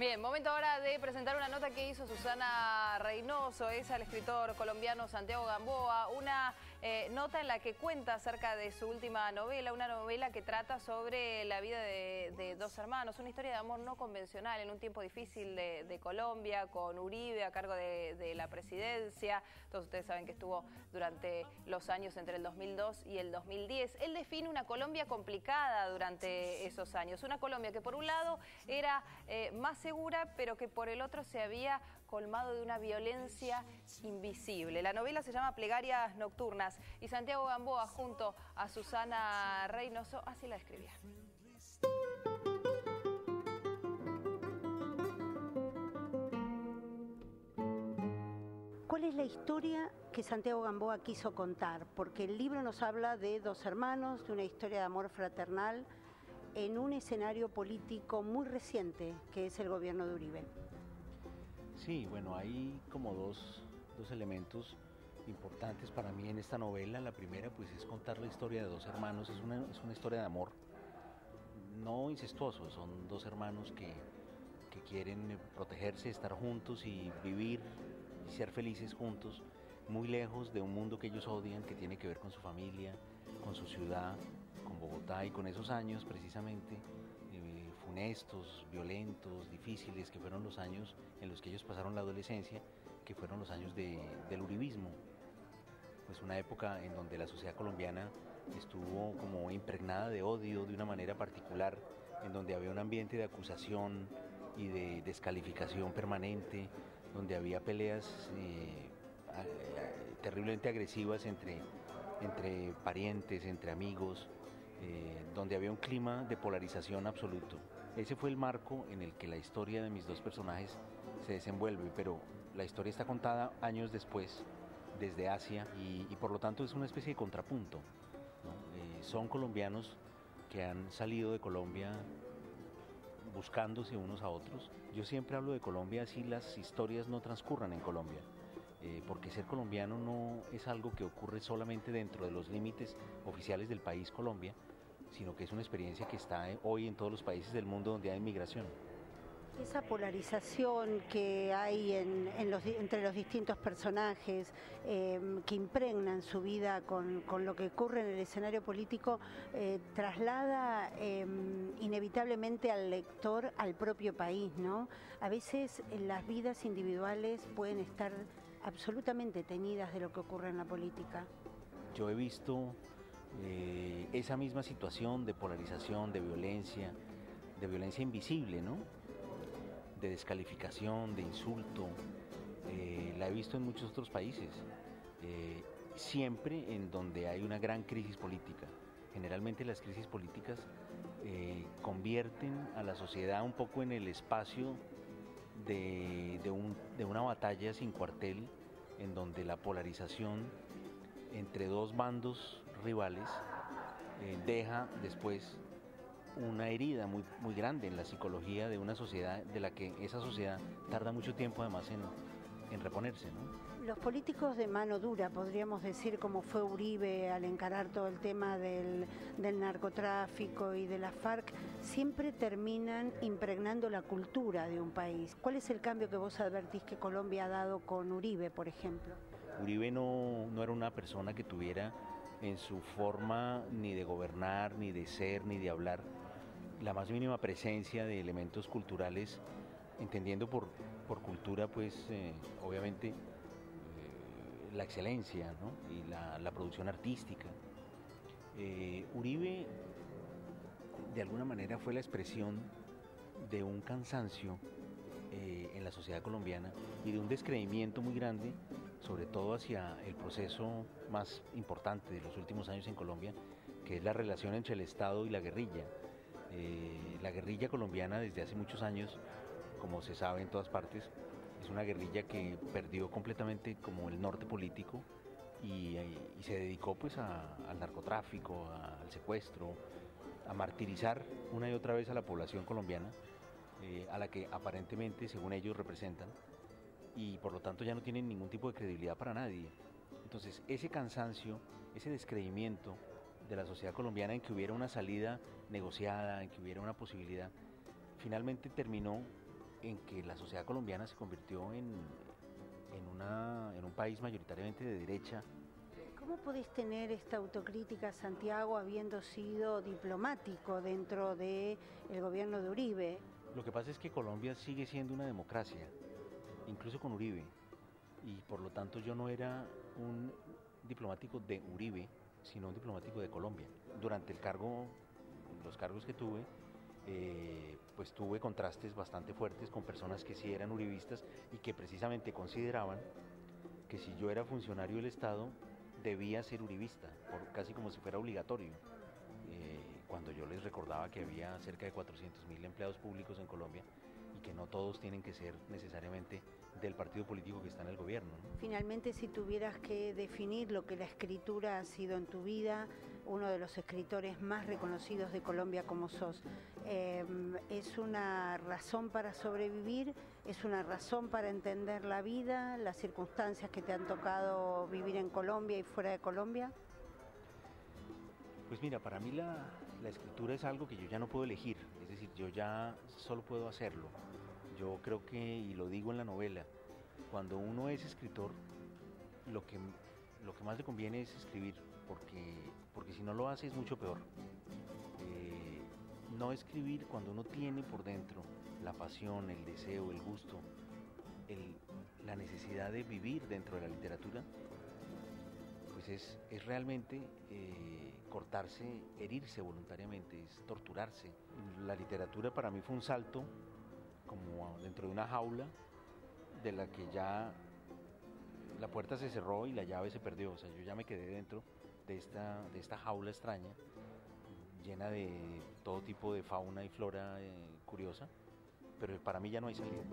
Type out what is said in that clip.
Bien, momento ahora de presentar una nota que hizo Susana Reynoso, es al escritor colombiano Santiago Gamboa, una nota en la que cuenta acerca de su última novela, una novela que trata sobre la vida de dos hermanos, una historia de amor no convencional en un tiempo difícil de Colombia, con Uribe a cargo de la presidencia. Todos ustedes saben que estuvo durante los años entre el 2002 y el 2010. Él define una Colombia complicada durante esos años, una Colombia que por un lado era más segura, pero que por el otro se había colmado de una violencia invisible. La novela se llama Plegarias Nocturnas y Santiago Gamboa junto a Susana Reynoso así la describía. ¿Cuál es la historia que Santiago Gamboa quiso contar? Porque el libro nos habla de dos hermanos, de una historia de amor fraternal en un escenario político muy reciente, que es el gobierno de Uribe. Sí, bueno, hay como dos elementos importantes para mí en esta novela. La primera, pues, es contar la historia de dos hermanos. Es una historia de amor, no incestuoso. Son dos hermanos que quieren protegerse, estar juntos y vivir y ser felices juntos, muy lejos de un mundo que ellos odian, que tiene que ver con su familia, con su ciudad, con Bogotá y con esos años precisamente funestos, violentos, difíciles, que fueron los años en los que ellos pasaron la adolescencia, que fueron los años del uribismo. Pues una época en donde la sociedad colombiana estuvo como impregnada de odio de una manera particular, en donde había un ambiente de acusación y de descalificación permanente, donde había peleas terriblemente agresivas entre parientes, entre amigos, donde había un clima de polarización absoluto. Ese fue el marco en el que la historia de mis dos personajes se desenvuelve, pero la historia está contada años después, desde Asia, y por lo tanto es una especie de contrapunto, ¿no? Son colombianos que han salido de Colombia buscándose unos a otros. Yo siempre hablo de Colombia así las historias no transcurran en Colombia, porque ser colombiano no es algo que ocurre solamente dentro de los límites oficiales del país Colombia, sino que es una experiencia que está hoy en todos los países del mundo donde hay migración. Esa polarización que hay entre los distintos personajes que impregnan su vida con lo que ocurre en el escenario político, traslada inevitablemente al lector al propio país, ¿no? A veces las vidas individuales pueden estar absolutamente teñidas de lo que ocurre en la política. Yo he visto esa misma situación de polarización, de violencia invisible, ¿no? De descalificación, de insulto, la he visto en muchos otros países, siempre en donde hay una gran crisis política. Generalmente las crisis políticas convierten a la sociedad un poco en el espacio de una batalla sin cuartel, en donde la polarización entre dos bandos rivales deja después una herida muy grande en la psicología de una sociedad, de la que esa sociedad tarda mucho tiempo además en reponerse, ¿no? Los políticos de mano dura, podríamos decir, como fue Uribe al encarar todo el tema del narcotráfico y de la FARC, siempre terminan impregnando la cultura de un país. ¿Cuál es el cambio que vos advertís que Colombia ha dado con Uribe, por ejemplo? Uribe no era una persona que tuviera en su forma ni de gobernar, ni de ser, ni de hablar, la más mínima presencia de elementos culturales, entendiendo por cultura, pues, obviamente, la excelencia, ¿no? Y la producción artística. Uribe, de alguna manera, fue la expresión de un cansancio en la sociedad colombiana y de un descreimiento muy grande, sobre todo hacia el proceso más importante de los últimos años en Colombia, que es la relación entre el Estado y la guerrilla. La guerrilla colombiana desde hace muchos años, como se sabe en todas partes, es una guerrilla que perdió completamente como el norte político y se dedicó pues al narcotráfico, al secuestro, a martirizar una y otra vez a la población colombiana, a la que aparentemente, según ellos, representan, y por lo tanto ya no tienen ningún tipo de credibilidad para nadie. Entonces ese cansancio, ese descreimiento de la sociedad colombiana en que hubiera una salida negociada, en que hubiera una posibilidad, finalmente terminó en que la sociedad colombiana se convirtió en un país mayoritariamente de derecha. ¿Cómo podés tener esta autocrítica, Santiago, habiendo sido diplomático dentro del gobierno de Uribe? Lo que pasa es que Colombia sigue siendo una democracia, incluso con Uribe, y por lo tanto yo no era un diplomático de Uribe, sino un diplomático de Colombia. Durante los cargos que tuve, pues tuve contrastes bastante fuertes con personas que sí eran uribistas y que precisamente consideraban que si yo era funcionario del Estado debía ser uribista, casi como si fuera obligatorio, cuando yo les recordaba que había cerca de 400.000 empleados públicos en Colombia y que no todos tienen que ser necesariamente del partido político que está en el gobierno, ¿no? Finalmente, si tuvieras que definir lo que la escritura ha sido en tu vida, uno de los escritores más reconocidos de Colombia como sos, ¿es una razón para sobrevivir? ¿Es una razón para entender la vida, las circunstancias que te han tocado vivir en Colombia y fuera de Colombia? Pues mira, para mí la escritura es algo que yo ya no puedo elegir, es decir, yo ya solo puedo hacerlo. Yo creo que, y lo digo en la novela, cuando uno es escritor, lo que más le conviene es escribir, porque si no lo hace es mucho peor. No escribir cuando uno tiene por dentro la pasión, el deseo, el gusto, la necesidad de vivir dentro de la literatura, pues es realmente cortarse, herirse voluntariamente, es torturarse. La literatura para mí fue un salto como dentro de una jaula de la que ya la puerta se cerró y la llave se perdió. O sea, yo ya me quedé dentro de esta jaula extraña, llena de todo tipo de fauna y flora curiosa, pero para mí ya no hay salida.